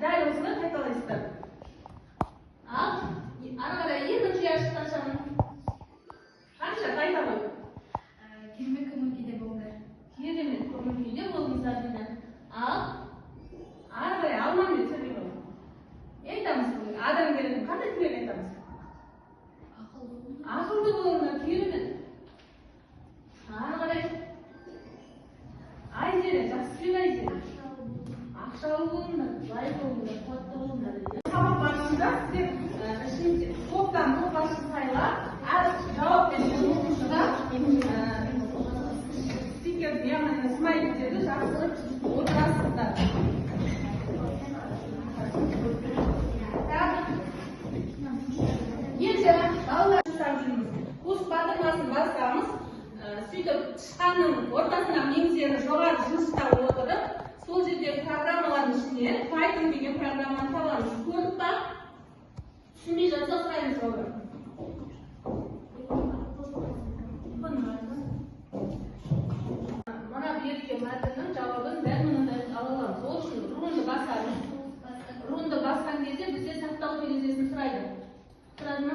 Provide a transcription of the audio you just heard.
дәл осыны қайталайсыздар. Ал ары қарай екінші ящиктан шығыңыз. Қанша қайталау? Керемет көңіл күйде болыңдар. Керемет көңіл күйде болыңыздар дейді. Ал ары қарай алман деп сөйлей қойыңыз. Айтамыз бүгін адамгершілік қандай тілек айтамыз? Ақылды болыңдар, керемет. Ары қарай Айзере, жақсы сөйле Айзере. Ақшалы болыңдар, бай болыңдар, қуатты болыңдар дейді. Сабақ барысында сіздер ішінде топтан топқа сайлап, әр жауап берген оқушыға стикер, яғни смайликтерді жақсылып отырасыздар. Енді балалар жасап жүрміз. Курс батырмасын бастамыз. Сөйтіп шыққанның ортасына меңзері жоғары жұмыста отырып, сол жердегі программалардың ішінде Python деген программаны табамыз. Көрдік па? Түсінбей жатса сұраймыз олар. Мына берілген мәтіннің жауабын дәл мынандай ала аламыз. Ол үшін рунды басамыз. Рунды басқан кезде бізде сақтау терезесін сұрайды. Сұрады ма?